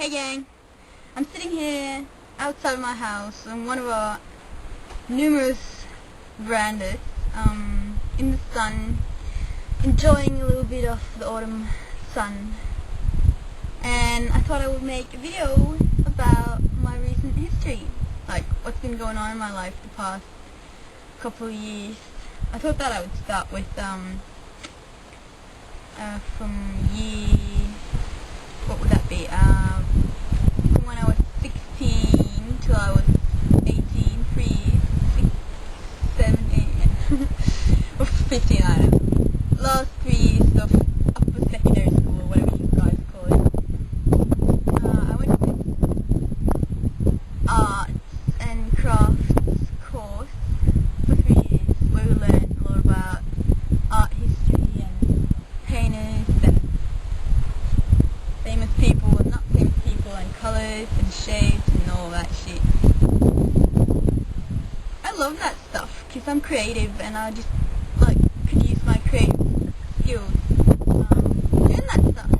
Hey gang, I'm sitting here outside of my house on one of our numerous verandas, in the sun, enjoying a little bit of the autumn sun. And I thought I would make a video about my recent history, like what's been going on in my life the past couple of years. I thought that I would start with from year, what would that be, from when I was 16 till I was 18, 3 years, 6, 7, 8, or 15, I don't know. Last 3 years of upper secondary school, or whatever you guys call it. I went to arts and crafts course for 3 years, where we learned a lot about art history and painters and famous people and not famous people and colours and shades and all that shit. I love that stuff because I'm creative and I just like could use my creative skills doing that stuff.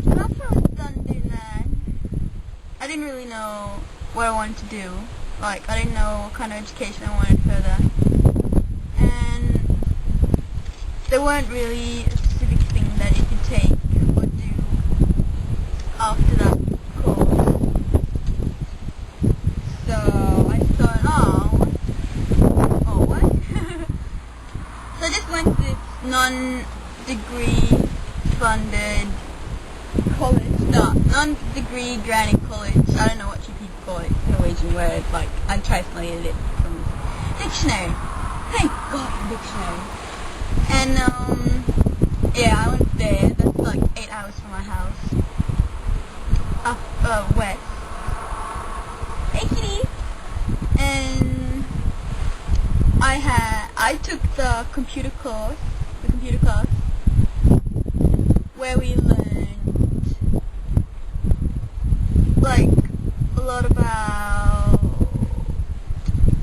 And after I was done doing that, I didn't really know what I wanted to do. Like I didn't know what kind of education I wanted further, and there weren't really a specific thing that you could take or do after that course. So I thought, what? So I just went to this non-degree funded college, non-degree granted college. I don't know what you people call it, Norwegian word, like I translated it from dictionary. Thank God for dictionary. And yeah, I went there. That's like 8 hours from my house. Up west. Hey kitty. And I took the computer class, where we learned like a lot about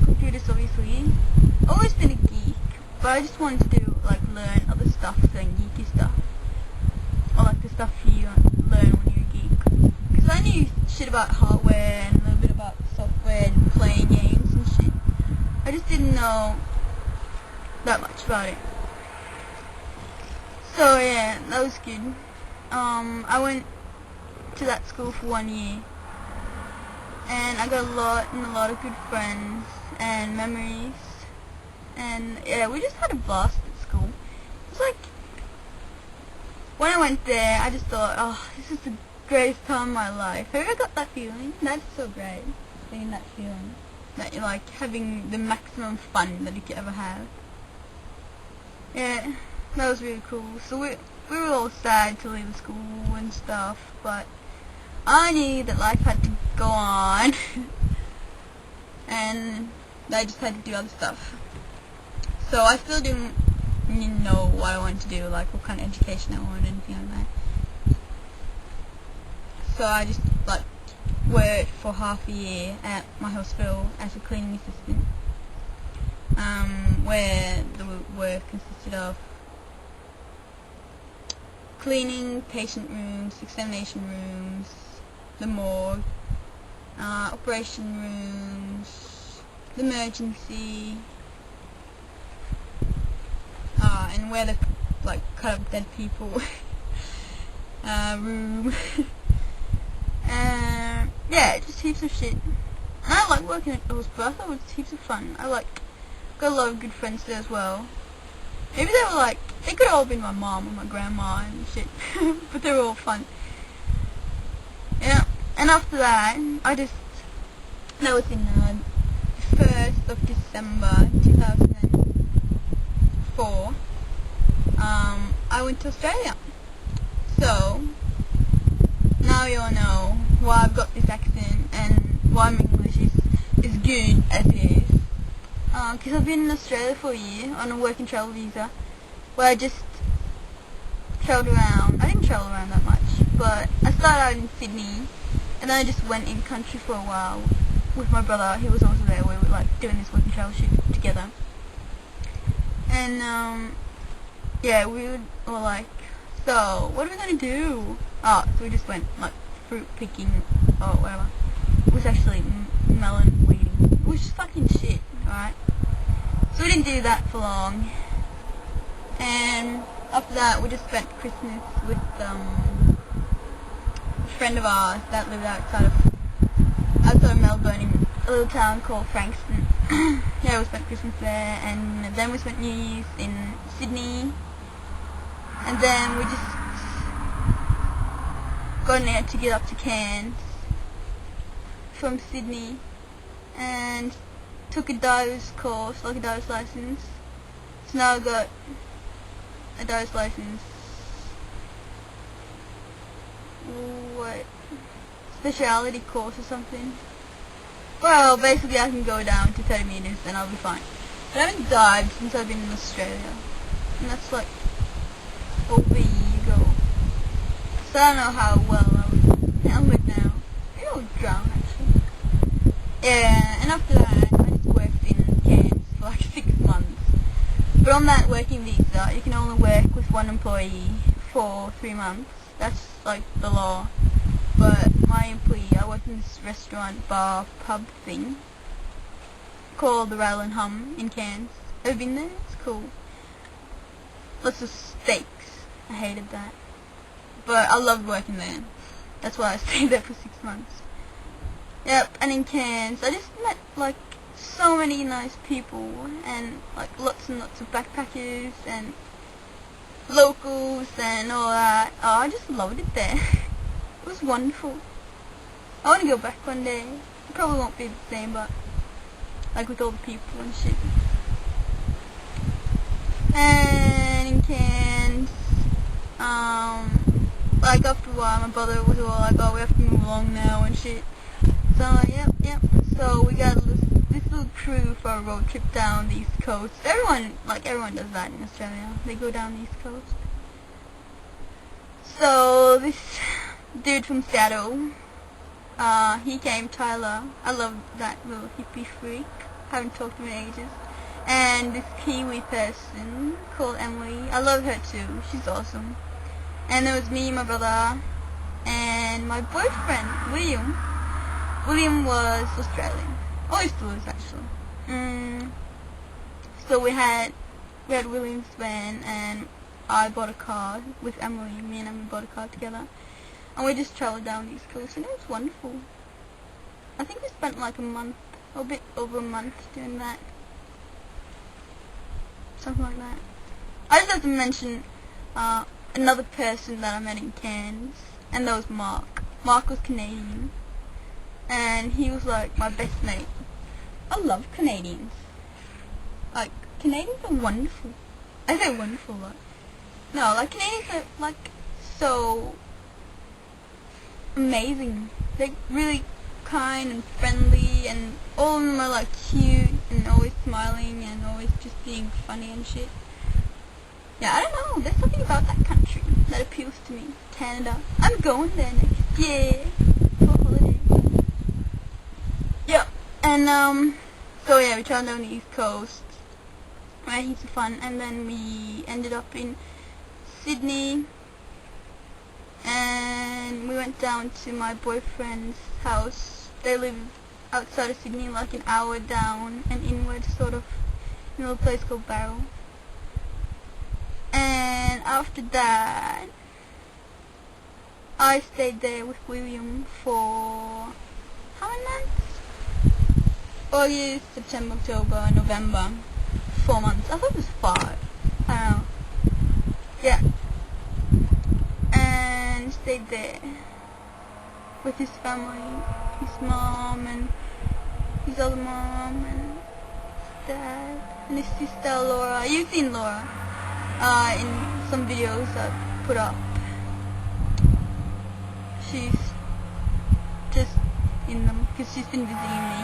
computers. Obviously, I've always been a geek, but I just wanted to do learn other stuff than geeky stuff, or like the stuff you learn when you're a geek. Because I knew shit about hardware and a little bit about software and playing games and shit. I just didn't know that much about it. So yeah, that was good. I went to that school for 1 year, and I got a lot of good friends and memories. And yeah, we just had a blast at school. It was like, when I went there, I just thought, oh, this is the greatest time of my life. Have you ever got that feeling? That's so great, getting that feeling that you're like having the maximum fun that you could ever have. Yeah, that was really cool. So we were all sad to leave the school and stuff, but I knew that life had to go on, and I just had to do other stuff. So I still didn't know what I wanted to do, like what kind of education I wanted, anything like that. So I just worked for half a year at my hospital as a cleaning assistant, where the work consisted of cleaning patient rooms, examination rooms, the morgue, operation rooms, the emergency, and where the cut up dead people room. Yeah, just heaps of shit. And I like working at the hospital. I thought it was heaps of fun. Got a lot of good friends there as well. Maybe they could have all been my mom or my grandma and shit, but they were all fun. Yeah, and after that, that was in the 1st of December 2004, I went to Australia. So, now you all know why I've got this accent and why my English is good as it is. Because I've been in Australia for a year on a work and travel visa, where I just travelled around. I didn't travel around that much, but I started out in Sydney, and then I just went in country for a while with my brother. He was also there. We were doing this work and travel shit together. And yeah, we were like, so what are we gonna do? So we just went fruit picking or whatever. It was actually melon weeding, which is fucking shit, alright? So we didn't do that for long. And after that, we just spent Christmas with a friend of ours that lived outside of Melbourne in a little town called Frankston. Yeah, we spent Christmas there, and then we spent New Year's in Sydney, and then we just got out to get up to Cairns from Sydney, and took a diver's course, like a diver's license. So now I've got a diver's license. What? Speciality course or something. Well, basically I can go down to 30 meters and I'll be fine. But I haven't dived since I've been in Australia, and that's like over a year ago. So I don't know how well I would handle it now. Maybe I'll drown actually. Yeah, and after that I just worked in Cairns for like 6 months. But on that working visa, you can only work with one employee for 3 months. That's like the law. But my employee, I worked in this restaurant, bar, pub thing called the Rattle and Hum in Cairns. Have you been there? It's cool. Lots of steaks. I hated that. But I loved working there. That's why I stayed there for 6 months. Yep, and in Cairns, I just met like so many nice people, and like lots and lots of backpackers and locals and all that. Oh, I just loved it there. It was wonderful. I want to go back one day. It probably won't be the same, but like with all the people and shit. And in Cairns, like after a while, my brother was all like, "Oh, we have to move along now and shit." So I'm like, yep. So we got this little crew for a road trip down the East Coast. Everyone does that in Australia. They go down the East Coast. So this dude from Seattle, he came, Tyler. I love that little hippie freak. Haven't talked to him in ages. And this Kiwi person called Emily. I love her too. She's awesome. And there was me, my brother, and my boyfriend, William. William was Australian. Oh, he still is actually. So we had William's van, and I bought a car with Emily. Me and Emily bought a car together, and we just travelled down the East Coast, and it was wonderful. I think we spent like a month, or a bit over a month doing that. Something like that. I just have to mention another person that I met in Cairns, and that was Mark. Mark was Canadian, and he was like my best mate. I love Canadians. Like, Canadians are wonderful. I say wonderful, like, no, like Canadians are like so amazing. They're really kind and friendly, and all of them are like cute and always smiling and always just being funny and shit. Yeah, I don't know, there's something about that country that appeals to me. Canada. I'm going there next year for holiday. Yeah, and so yeah, we traveled down the East Coast. We had heaps of fun, and then we ended up in Sydney, and we went down to my boyfriend's house. They live outside of Sydney, like an hour down and inward, sort of, in a little place called Barrel. And after that, I stayed there with William for how many months? August, September, October, November. 4 months. I thought it was 5. I don't know. Yeah. And stayed there with his family, his mom and his other mom and his dad and his sister Laura. You've seen Laura in some videos I've put up. She's just in them because she's been visiting me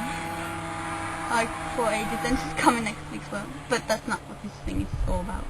like for ages, and she's coming next week, but that's not what this thing is all about.